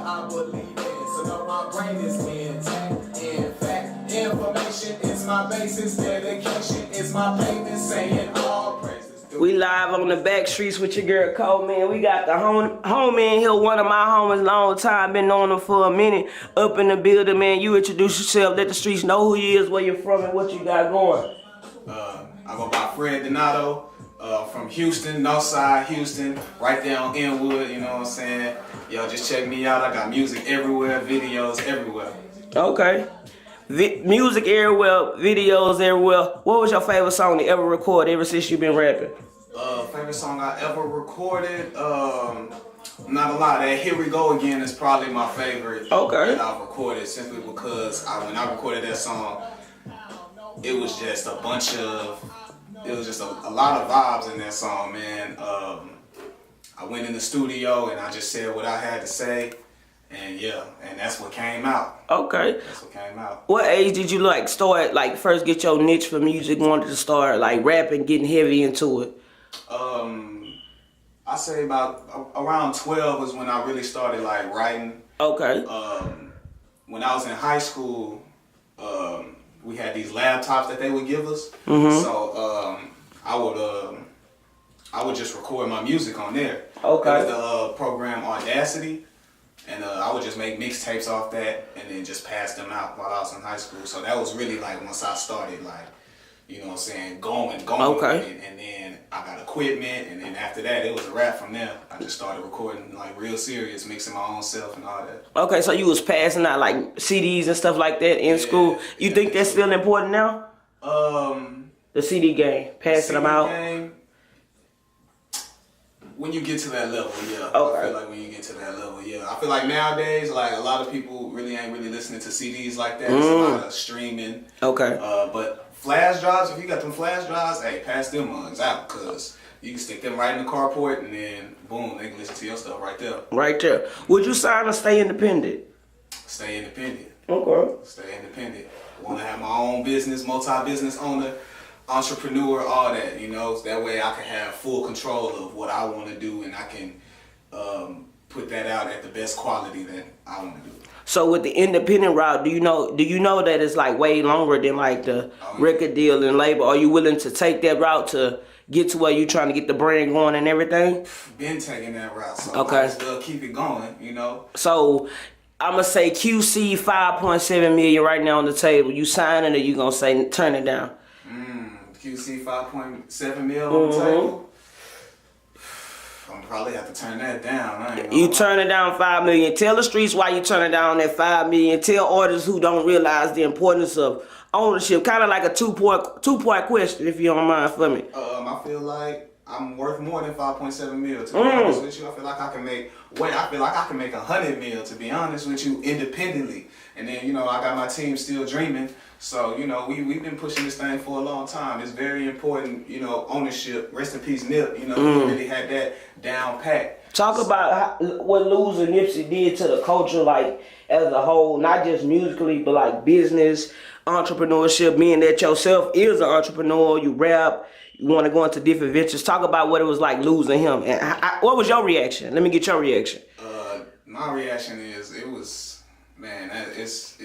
I believe in. So no, my brain is intact. In fact, information is my basis. Dedication is my payment. Saying all praises. We live on the back streets with your girl Cole, man. We got the homie in here, one of my homies, long time, been on him for a minute. Up in the building, man. You introduce yourself, let the streets know who you is, where you're from, and what you got going. I go by Fred Donato, from Houston, Northside Houston, right there on Inwood, you know what I'm saying? Yo, just check me out. I got music everywhere, videos everywhere. Okay. Music everywhere, videos everywhere. What was your favorite song to ever record ever since you been rapping? Favorite song I ever recorded, not a lot. That Here We Go Again is probably my favorite that I've recorded, simply because when I recorded that song, it was just a lot of vibes in that song, man. I went in the studio and I just said what I had to say, and that's what came out. Okay. That's what came out. What age did you first get your niche for music, wanted to start rapping, getting heavy into it? I say about around 12 was when I really started writing. Okay. When I was in high school, we had these laptops that they would give us. Mm-hmm. So I would just record my music on there. Okay. It was the program Audacity, and I would just make mixtapes off that and then just pass them out while I was in high school. So that was really once I started you know what I'm saying, going Okay. with it. And then I got equipment, and then after that, it was a wrap from there. I just started recording real serious, mixing my own self and all that. Okay, so you was passing out CDs and stuff like that in school. You think that's still important now? The CD game, passing them out. When you get to that level, yeah. Okay. I feel like when you get to that level, yeah. I feel like nowadays, a lot of people really ain't really listening to CDs like that. It's a lot of streaming. Okay. But flash drives, if you got them flash drives, hey, pass them ones out, because you can stick them right in the carport and then boom, they can listen to your stuff right there. Right there. Would you sign or stay independent? Stay independent. Okay. Stay independent. Want to have my own business, multi-business owner, entrepreneur, all that, you know. So that way I can have full control of what I want to do, and I can put that out at the best quality that I want to do. So with the independent route, do you know that it's way longer than the record deal and label? Are you willing to take that route to get to where you trying to get the brand going and everything? Been taking that route, so okay. Might as well keep it going, you know. So I'm gonna say QC 5.7 million right now on the table. You signing or you gonna say turn it down? QC 5.7 mil on the table. I'm probably have to turn that down. You turn it down 5 million. Tell the streets why you turn it down that 5 million. Tell artists who don't realize the importance of ownership. Kind of like a two-part question, if you don't mind for me. I feel like I'm worth more than 5.7 mil. To be honest with you, I feel like I can make 100 mil. To be honest with you, independently. And then I got my team still dreaming. So, we've been pushing this thing for a long time. It's very important, ownership. Rest in peace, Nip. He really had that down pat. Talk about what losing Nipsey did to the culture, as a whole, not just musically, but business, entrepreneurship, being that yourself is an entrepreneur, you rap, you want to go into different ventures. Talk about what it was like losing him. And what was your reaction? Let me get your reaction. My reaction is, it was... Man, it's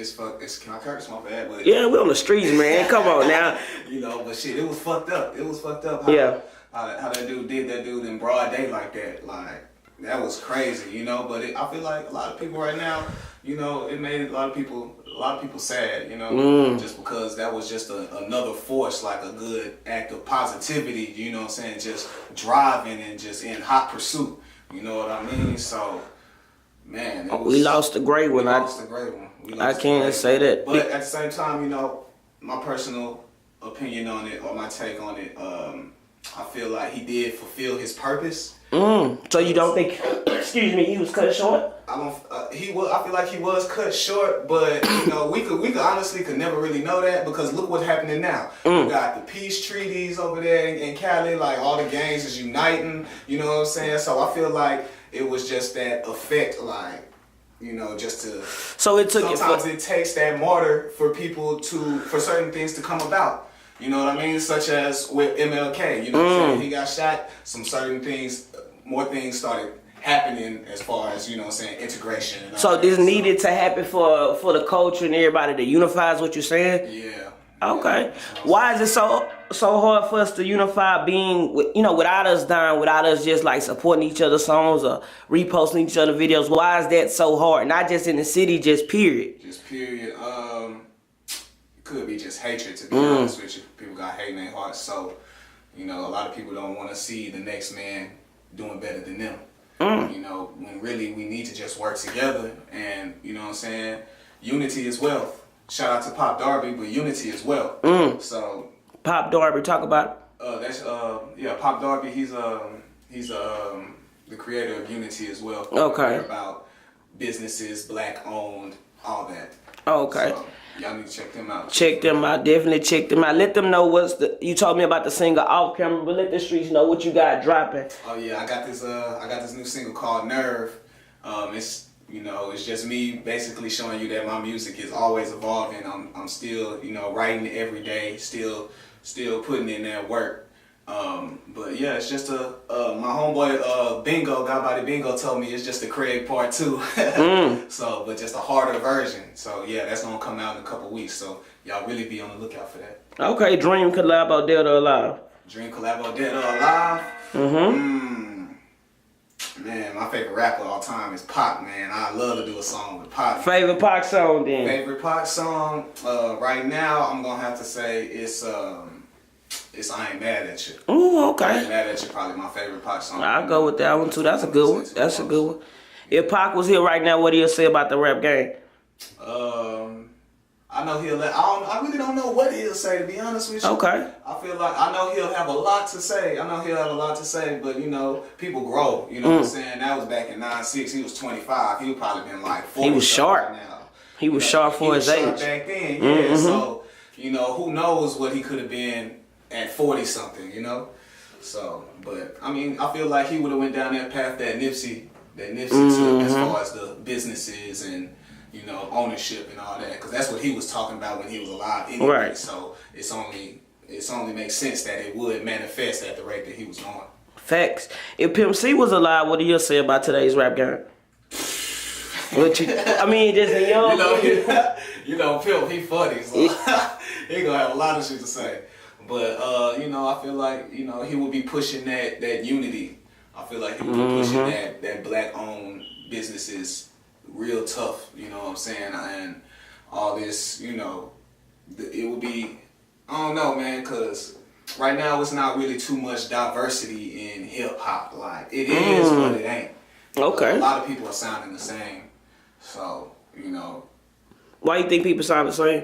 can I curse? My bad, but yeah, we on the streets, man. Come on now. But shit, it was fucked up. It was fucked up. How that dude did that dude in broad day like that. That was crazy, But I feel like a lot of people right now, it made a lot of people sad, just because that was just another force, a good act of positivity. You know what I'm saying? Just driving and just in hot pursuit. You know what I mean? So. Man, we lost a great one. I can't say that. But at the same time, my personal opinion on it or my take on it, I feel like he did fulfill his purpose. So you don't think, excuse me, he was cut short? I feel like he was cut short, but we could honestly never really know that, because look what's happening now. We got the peace treaties over there in Cali, all the gangs is uniting. You know what I'm saying? So I feel like it was just that effect, just to. So it took. Sometimes it takes that martyr for for certain things to come about. You know what I mean? Such as with MLK. You know what I'm saying? He got shot. Some certain things, more things started happening as far as, you know what I'm saying, integration. And all So that. this needed to happen for the culture and everybody to unify is what you're saying? Yeah. Okay. Yeah. Why is it so hard for us to unify being, without us dying, without us just like supporting each other's songs or reposting each other's videos? Why is that so hard? Not just in the city, just period. Just period. It could be just hatred, to be honest with you. People got hate in their hearts. So, a lot of people don't want to see the next man doing better than them. When really we need to just work together and, you know what I'm saying, unity is wealth. Shout out to Pop Darby, but unity is wealth. So Pop Darby, talk about it. Pop Darby, he's the creator of Unity as well. Okay. About businesses, black owned, all that. Okay. So, y'all need to check them out. Check them out. Definitely check them out. Let them know you told me about the single off camera, but let the streets know what you got dropping. Oh yeah, I got this new single called Nerve. It's just me basically showing you that my music is always evolving. I'm still, writing every day, still putting in that work. But yeah, it's just my homeboy Bingo, Godbody Bingo told me it's just a Craig part 2. So, but just a harder version. So yeah, that's gonna come out in a couple weeks. So y'all really be on the lookout for that. Okay, Dream collab out Dead or Alive. Dream collab on Dead or Alive. Man, my favorite rapper of all time is Pac, man. I love to do a song with Pac. Favorite Pac song then? Favorite Pac song? Right now, I'm gonna have to say it's I Ain't Mad At You. Ooh, okay. I Ain't Mad At You, probably my favorite Pac song. I'll go with that one too. That's a good one. That's a good one. If Pac was here right now, what do you say about the rap game? I know I really don't know what he'll say, to be honest with you. Okay. I feel like I know he'll have a lot to say. But people grow. You know what I'm saying? That was back in 96. He was 25. He would probably been like 40. He was sharp. Now. He was sharp for his age. Back then, yeah. So, who knows what he could have been at 40 something, So, but I feel like he would have went down that path that Nipsey took as far as the businesses and ownership and all that, because that's what he was talking about when he was alive anyway. Right. So it's only makes sense that it would manifest at the rate that he was going. Facts. If Pimp C was alive, what do you say about today's rap game? Just in your Pimp, he funny, so he gonna have a lot of shit to say. But I feel like he would be pushing that unity. I feel like he would be pushing that black owned businesses real tough, you know what I'm saying, and all this, it would be, I don't know, man, because right now it's not really too much diversity in hip hop. Like it is, but it ain't. Okay. A lot of people are sounding the same, so Why you think people sound the same?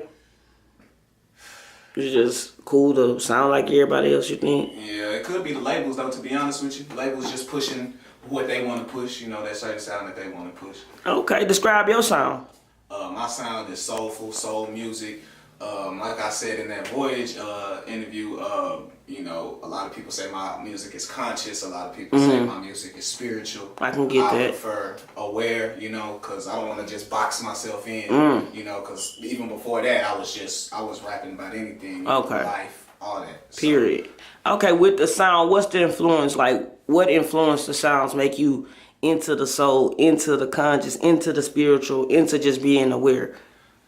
It's just cool to sound like everybody else, you think? Yeah, it could be the labels though. To be honest with you, the labels just pushing what they want to push, that certain sound that they want to push. Okay, describe your sound. My sound is soulful, soul music. Like I said in that Voyage interview, a lot of people say my music is conscious. A lot of people say my music is spiritual. I can get that. I prefer aware, because I don't want to just box myself in, because even before that, I was rapping about anything, life, all that. Period. Okay, with the sound, what's the influence? Like, what influence the sounds make you into the soul, into the conscious, into the spiritual, into just being aware?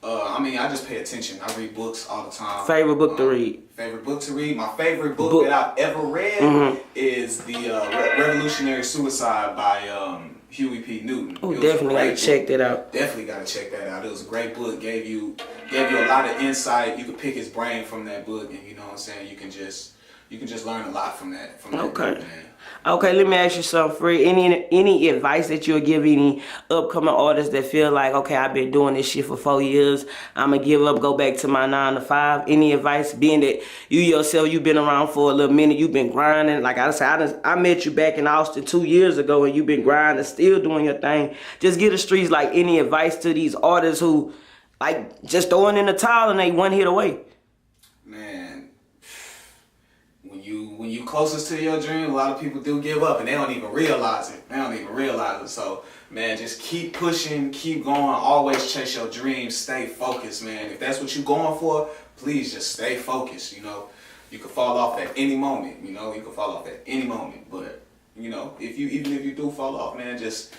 I just pay attention. I read books all the time. Favorite book to read? Favorite book to read? My favorite book that I've ever read is the Revolutionary Suicide by Huey P. Newton. Oh, definitely gotta check that out. Definitely gotta check that out. It was a great book. Gave you a lot of insight. You could pick his brain from that book, and you know what I'm saying. You can just learn a lot from that. Okay. Book, man. Okay, let me ask you something, Fred. Any advice that you'll give any upcoming artists that feel like, okay, I've been doing this shit for 4 years, I'm gonna give up, go back to my 9 to 5? Any advice, being that you yourself, you've been around for a little minute, you've been grinding. Like I said, I met you back in Austin 2 years ago, and you've been grinding, still doing your thing. Just give the streets like any advice to these artists who like just throwing in the towel and they one hit away. Man, when you closest to your dream, a lot of people do give up and they don't even realize it. So, man, just keep pushing, keep going, always chase your dreams, stay focused, man. If that's what you're going for, please just stay focused, You can fall off at any moment, but, you know, even if you do fall off, man, just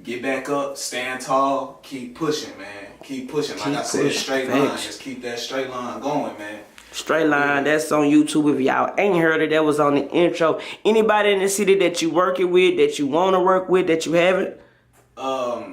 get back up, stand tall, keep pushing, man. Keep pushing. Like I said, straight line. Just keep that straight line going, man. Straight Line, that's on YouTube. If y'all ain't heard it, that was on the intro. Anybody in the city that you working with, that you want to work with, that you haven't? I've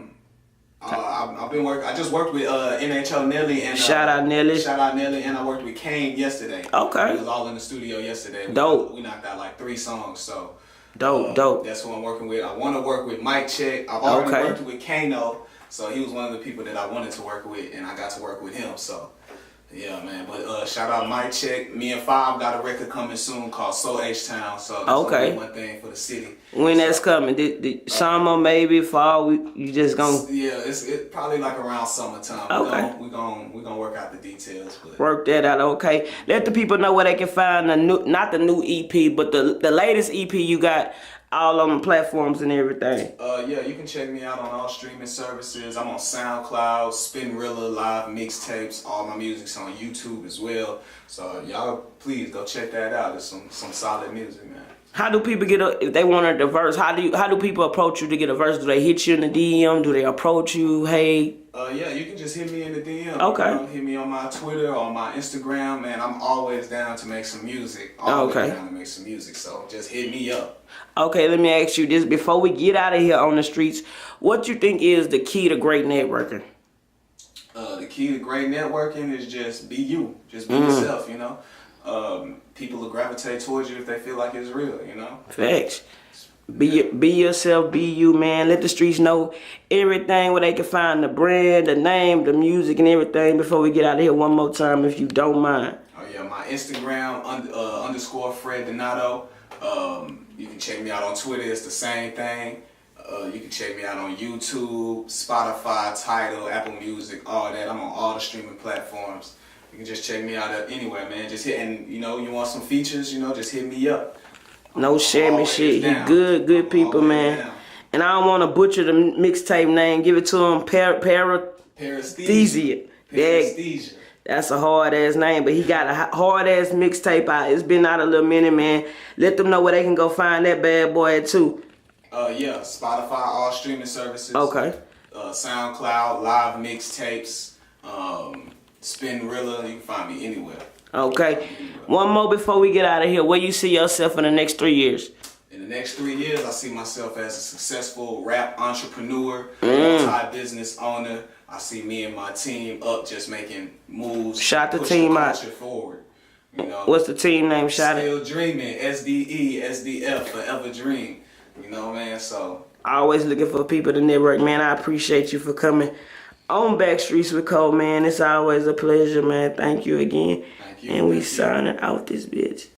been working. I just worked with NHL Nelly and shout out Nelly. Shout out Nelly, and I worked with Kane yesterday. Okay. We was all in the studio yesterday. Dope. We knocked out like 3 songs, so. Dope. That's who I'm working with. I want to work with Mike Check. I've already worked with Kano, so he was one of the people that I wanted to work with, and I got to work with him. So, yeah, man. But shout out Mike Check. Me and Five got a record coming soon called Soul H-Town. So that's gonna be one thing for the city. When that's coming, the summer maybe fall. You just gonna it's probably like around summertime. Okay. We're gonna work out the details. But work that out. Okay. Let the people know where they can find the new, not the new EP, but the latest EP you got. All on the platforms and everything. Yeah, you can check me out on all streaming services. I'm on SoundCloud, Spinrilla, live mixtapes. All my music's on YouTube as well. So y'all, please go check that out. It's some solid music, man. How do people if they want a verse? How do people approach you to get a verse? Do they hit you in the DM? Do they approach you? Hey. Yeah, you can just hit me in the DM. Okay. Hit me on my Twitter or my Instagram, man. I'm always down to make some music. Down to make some music. So just hit me up. Okay, let me ask you this before we get out of here on the streets. What you think is the key to great networking? The key to great networking is just be you. Just be yourself, you know. People will gravitate towards you if they feel like it's real, you know. Facts. Be yourself, be you, man. Let the streets know everything where they can find the brand, the name, the music, and everything before we get out of here one more time, if you don't mind. Oh, yeah, my Instagram, _ Fred Donato. You can check me out on Twitter. It's the same thing. You can check me out on YouTube, Spotify, Tidal, Apple Music, all that. I'm on all the streaming platforms. You can just check me out anywhere, man. Just hit, and you know, you want some features, you know, just hit me up. No shaming shit. He good people, man. Down. And I don't want to butcher the mixtape name. Give it to him. Paresthesia. Paresthesia. That's a hard ass name, but he got a hard ass mixtape out. It's been out a little minute, man. Let them know where they can go find that bad boy at too. Yeah, Spotify, all streaming services. Okay. SoundCloud, live mixtapes, Spinrilla. You can find me anywhere. Okay. One more before we get out of here. Where you see yourself in the next 3 years? In the next 3 years, I see myself as a successful rap entrepreneur, multi-business owner. I see me and my team up just making moves. Shout the team out. Forward. You know, what's the team name? Shout it. Still Dreaming, SDE, SDF, Forever Dream. You know, man, so. Always looking for people to network, man. I appreciate you for coming on Backstreets with Cole, man. It's always a pleasure, man. Thank you again. Thank you. And we signing out this bitch.